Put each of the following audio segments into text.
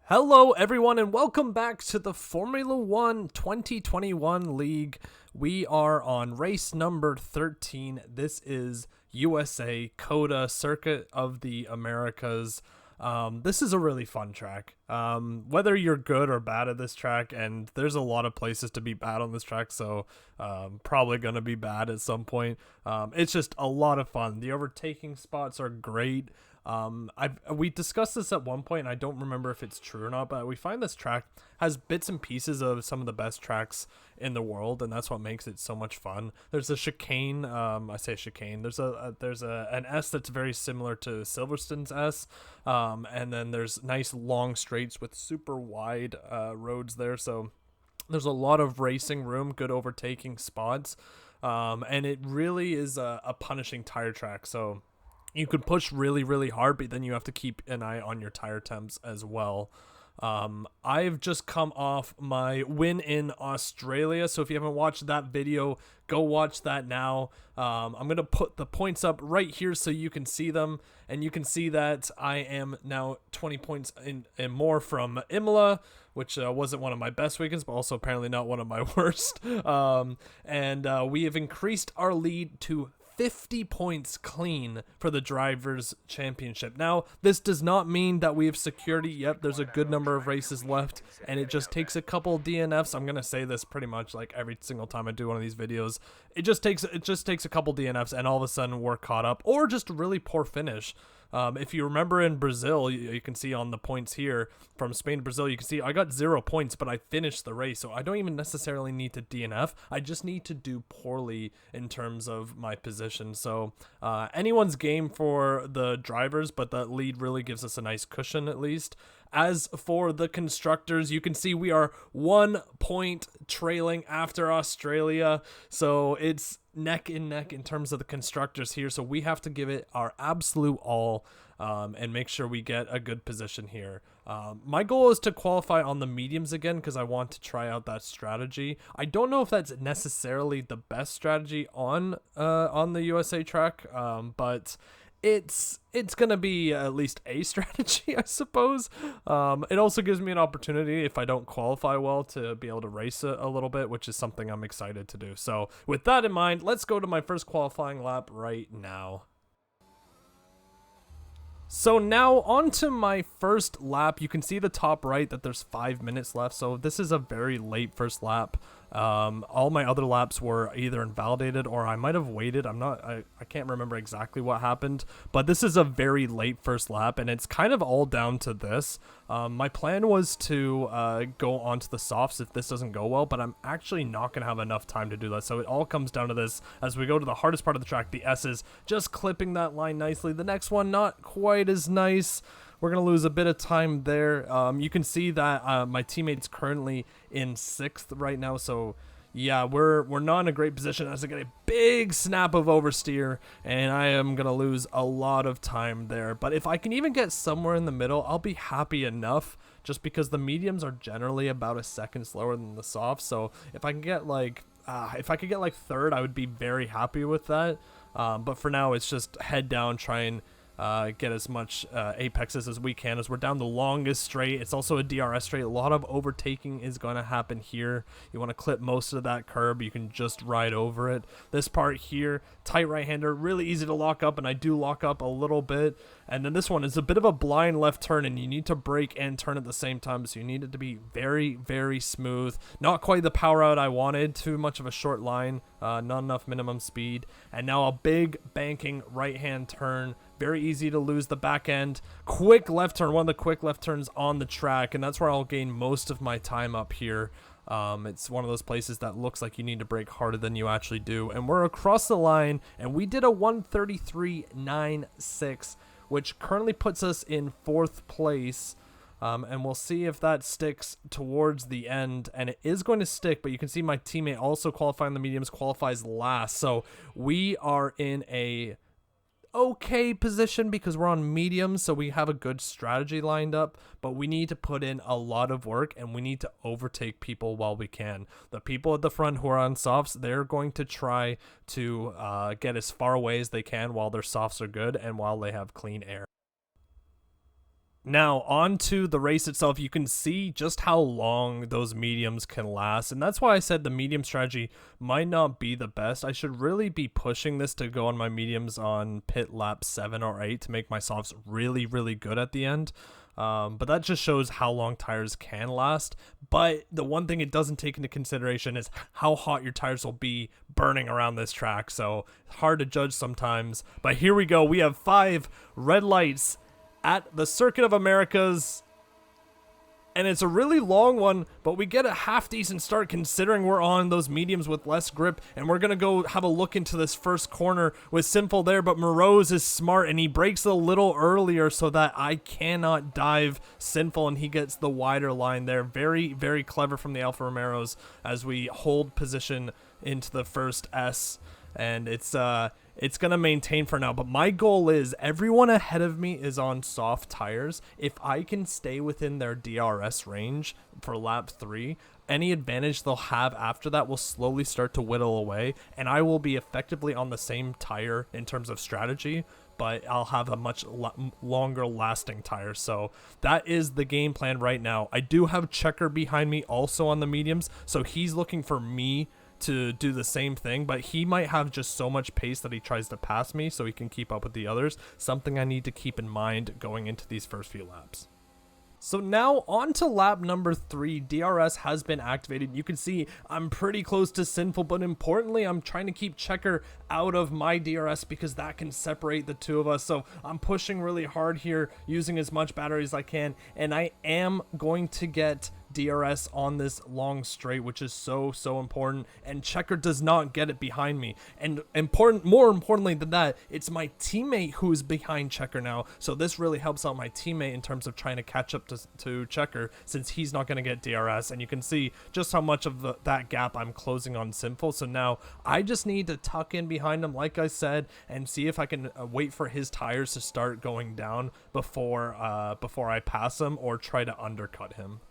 Hello, everyone, and welcome back to the Formula One 2021 League. We are on race number 13. This is USA COTA Circuit of the Americas. This is a really fun track. Whether you're good or bad at this track, and there's a lot of places to be bad on this track, so probably going to be bad at some point. It's just a lot of fun. The overtaking spots are great. We discussed this at one point, and I don't remember if it's true or not, but we find this track has bits and pieces of some of the best tracks in the world, and that's what makes it so much fun. There's a chicane, I say chicane. There's an S that's very similar to Silverstone's S, and then there's nice long straights with super wide roads there. So there's a lot of racing room, good overtaking spots, and it really is a punishing tire track. So you could push really, really hard, but then you have to keep an eye on your tire temps as well. I've just come off my win in Australia, so if you haven't watched that video, go watch that now. I'm going to put the points up right here so you can see them, and you can see that I am now 20 points in more from Imola, which wasn't one of my best weekends, but also apparently not one of my worst. And we have increased our lead to 50 points clean for the Drivers' Championship. Now, this does not mean that we have security yet. There's a good number of races left, and it just takes a couple DNFs. I'm going to say this pretty much like every single time I do one of these videos. It just takes a couple DNFs, and all of a sudden we're caught up, or just a really poor finish. If you remember in Brazil, you can see on the points here from Spain to Brazil, you can see I got 0 points, but I finished the race. So I don't even necessarily need to DNF. I just need to do poorly in terms of my position. So anyone's game for the drivers, but the lead really gives us a nice cushion at least. As for the constructors, you can see we are 1 point trailing after Australia. So it's neck and neck in terms of the constructors here. So we have to give it our absolute all and make sure we get a good position here. My goal is to qualify on the mediums again because I want to try out that strategy. I don't know if that's necessarily the best strategy on the USA track, but it's gonna be at least a strategy, I suppose. It also gives me an opportunity, if I don't qualify well, to be able to race a little bit, which is something I'm excited to do. So with that in mind, let's go to my first qualifying lap right now. So now on to my first lap. You can see the top right that there's 5 minutes left, so this is a very late first lap. All my other laps were either invalidated or I might have waited. I can't remember exactly what happened, but this is a very late first lap, and it's kind of all down to this. My plan was to go onto the softs if this doesn't go well, but I'm actually not going to have enough time to do that. So it all comes down to this. As we go to the hardest part of the track, the S's, just clipping that line nicely. The next one, not quite as nice. We're going to lose a bit of time there. You can see that my teammate's currently in 6th right now. So yeah, we're not in a great position as I get a big snap of oversteer, and I am going to lose a lot of time there. But if I can even get somewhere in the middle, I'll be happy enough, just because the mediums are generally about a second slower than the softs. So if I can get like 3rd, I would be very happy with that. But for now, it's just head down, try and get as much apexes as we can as we're down the longest straight. It's also a DRS straight. A lot of overtaking is going to happen here. You want to clip most of that curb. You can just ride over it. This part here, tight right-hander, really easy to lock up, and I do lock up a little bit. And then this one is a bit of a blind left turn, and you need to brake and turn at the same time, so you need it to be very, very smooth. Not quite the power out I wanted. Too much of a short line. Not enough minimum speed. And now a big banking right-hand turn. Very easy to lose the back end. Quick left turn, one of the quick left turns on the track, and that's where I'll gain most of my time up here. It's one of those places that looks like you need to brake harder than you actually do. And we're across the line, and we did a 1:33.96, which currently puts us in 4th place. And we'll see if that sticks towards the end, and it is going to stick, but you can see my teammate also qualifying the mediums qualifies last. So we are in a okay position because we're on mediums, so we have a good strategy lined up, but we need to put in a lot of work, and we need to overtake people while we can. The people at the front who are on softs, they're going to try to get as far away as they can while their softs are good and while they have clean air. Now, on to the race itself, you can see just how long those mediums can last, and that's why I said the medium strategy might not be the best. I should really be pushing this to go on my mediums on pit lap 7 or 8 to make my softs really, really good at the end. But that just shows how long tires can last. But the one thing it doesn't take into consideration is how hot your tires will be burning around this track, so hard to judge sometimes. But here we go, we have 5 red lights at the Circuit of Americas, and it's a really long one, but we get a half decent start considering we're on those mediums with less grip. And we're gonna go have a look into this first corner with Sinful there, but Morose is smart and he brakes a little earlier so that I cannot dive Sinful, and he gets the wider line there. Very, very clever from the Alfa Romeos as we hold position into the first S, and it's going to maintain for now, but my goal is everyone ahead of me is on soft tires. If I can stay within their DRS range for lap 3, any advantage they'll have after that will slowly start to whittle away, and I will be effectively on the same tire in terms of strategy, but I'll have a much longer lasting tire. So that is the game plan right now. I do have Checker behind me also on the mediums, so he's looking for me to do the same thing, but he might have just so much pace that he tries to pass me so he can keep up with the others. Something I need to keep in mind going into these first few laps. So now on to lap number 3. DRS has been activated. You can see I'm pretty close to Sinful, but importantly, I'm trying to keep Checker out of my DRS because that can separate the two of us. So I'm pushing really hard here, using as much battery as I can, and I am going to get DRS on this long straight, which is so important, and Checker does not get it behind me. And more importantly than that, it's my teammate who's behind Checker now, so this really helps out my teammate in terms of trying to catch up to Checker, since he's not going to get DRS. And you can see just how much of that gap I'm closing on Sinful. So now I just need to tuck in behind him, like I said, and see if I can wait for his tires to start going down before I pass him or try to undercut him.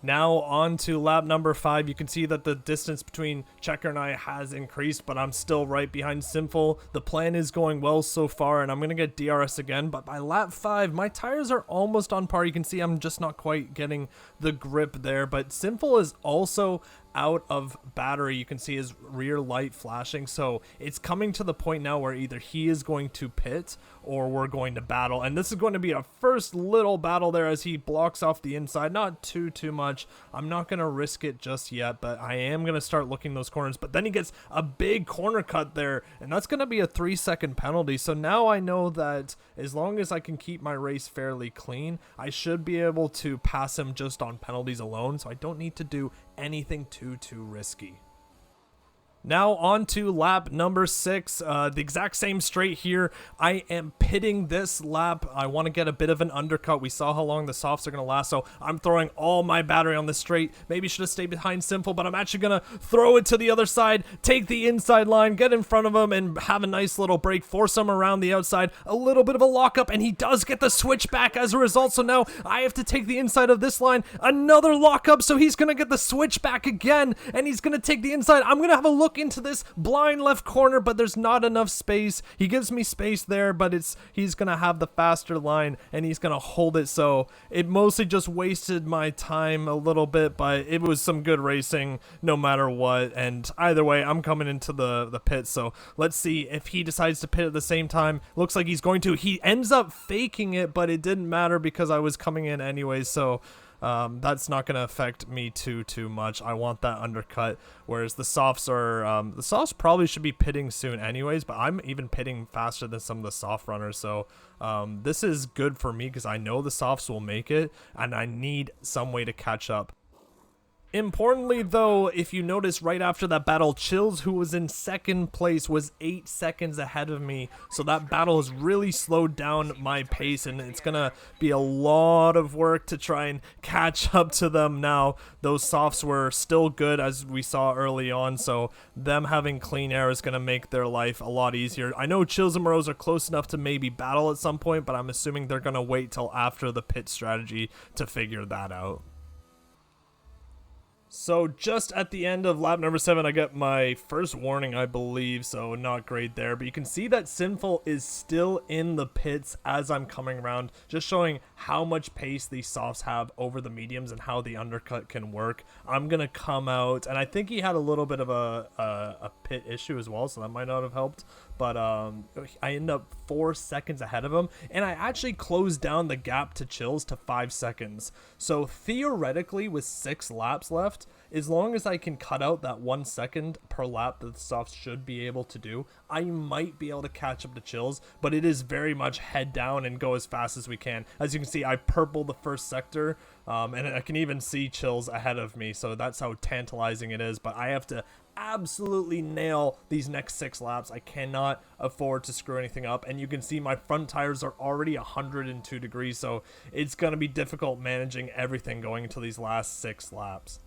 Now on to lap number 5. You can see that the distance between Checker and I has increased, but I'm still right behind Sinful. The plan is going well so far, and I'm going to get DRS again, but by lap 5, my tires are almost on par. You can see I'm just not quite getting the grip there, but Sinful is also out of battery. You can see his rear light flashing, so it's coming to the point now where either he is going to pit or we're going to battle, and this is going to be a first little battle there as he blocks off the inside. Not too much. I'm not going to risk it just yet, but I am going to start looking those corners. But then he gets a big corner cut there, and that's going to be a 3-second penalty. So now I know that as long as I can keep my race fairly clean, I should be able to pass him just on penalties alone, so I don't need to do anything too risky. Now on to lap number 6, the exact same straight here. I am pitting this lap. I want to get a bit of an undercut. We saw how long the softs are going to last, so I'm throwing all my battery on this straight. Maybe should have stayed behind Sinful, but I'm actually going to throw it to the other side, take the inside line, get in front of him, and have a nice little break, force him around the outside, a little bit of a lockup, and he does get the switch back as a result. So now I have to take the inside of this line, another lockup, so he's going to get the switch back again, and he's going to take the inside. I'm going to have a look into this blind left corner, but there's not enough space. He gives me space there, but he's gonna have the faster line and he's gonna hold it, so it mostly just wasted my time a little bit, but it was some good racing no matter what. And either way, I'm coming into the pit, so let's see if he decides to pit at the same time. Looks like he's going to. He ends up faking it, but it didn't matter because I was coming in anyways, so that's not going to affect me too much. I want that undercut, whereas the softs probably should be pitting soon anyways, but I'm even pitting faster than some of the soft runners, so this is good for me because I know the softs will make it and I need some way to catch up. Importantly though, if you notice right after that battle, Chills, who was in second place, was 8 seconds ahead of me, so that battle has really slowed down my pace, and it's gonna be a lot of work to try and catch up to them now. Those softs were still good as we saw early on, so them having clean air is gonna make their life a lot easier. I know Chills and Morose are close enough to maybe battle at some point, but I'm assuming they're gonna wait till after the pit strategy to figure that out. So just at the end of lap number 7, I get my first warning, I believe, so not great there. But you can see that Sinful is still in the pits as I'm coming around, just showing how much pace these softs have over the mediums and how the undercut can work. I'm going to come out, and I think he had a little bit of a pit issue as well, so that might not have helped. But I end up 4 seconds ahead of him, and I actually closed down the gap to Chills to 5 seconds. So theoretically, with 6 laps left, as long as I can cut out that 1 second per lap that the softs should be able to do, I might be able to catch up to Chills, but it is very much head down and go as fast as we can. As you can see, I purpled the first sector, and I can even see Chills ahead of me, so that's how tantalizing it is. But I have to absolutely nail these next 6 laps. I cannot afford to screw anything up, and you can see my front tires are already 102 degrees, so it's going to be difficult managing everything going into these last 6 laps.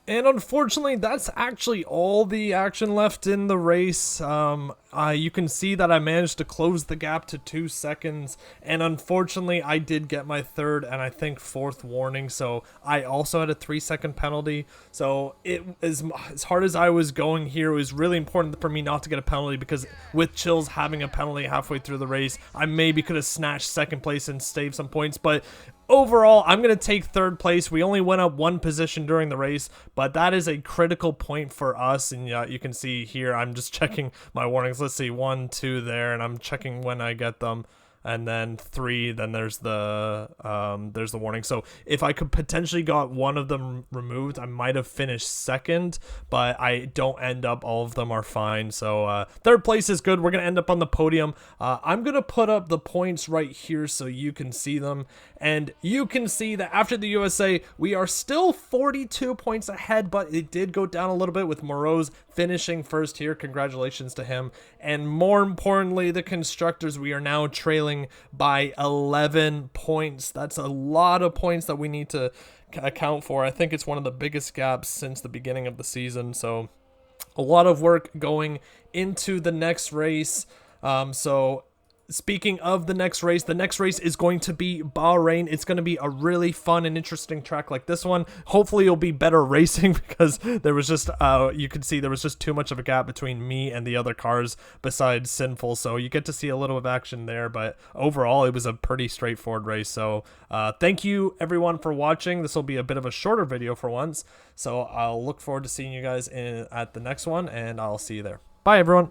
And unfortunately, that's actually all the action left in the race. You can see that I managed to close the gap to 2 seconds, and unfortunately, I did get my 3rd and I think 4th warning, so I also had a 3-second penalty. So as hard as I was going here, it was really important for me not to get a penalty, because with Chills having a penalty halfway through the race, I maybe could have snatched 2nd place and saved some points, but overall, I'm going to take 3rd place. We only went up 1 position during the race, but that is a critical point for us. And you can see here, I'm just checking my warnings. Let's see, 1, 2 there, and I'm checking when I get them. And then 3, then there's the warning. So if I could potentially got one of them removed, I might have finished 2nd, but I don't end up. All of them are fine. So 3rd place is good. We're going to end up on the podium. I'm going to put up the points right here so you can see them. And you can see that after the USA, we are still 42 points ahead, but it did go down a little bit with Moroz finishing 1st here. Congratulations to him. And more importantly, the constructors, we are now trailing by 11 points. That's a lot of points that we need to account for. I think it's one of the biggest gaps since the beginning of the season. So a lot of work going into the next race. Speaking of the next race is going to be Bahrain. It's going to be a really fun and interesting track like this one. Hopefully it'll be better racing, because there was just, you can see there was just too much of a gap between me and the other cars besides Sinful. So you get to see a little of action there, but overall it was a pretty straightforward race. So thank you everyone for watching. This will be a bit of a shorter video for once. So I'll look forward to seeing you guys at the next one, and I'll see you there. Bye everyone.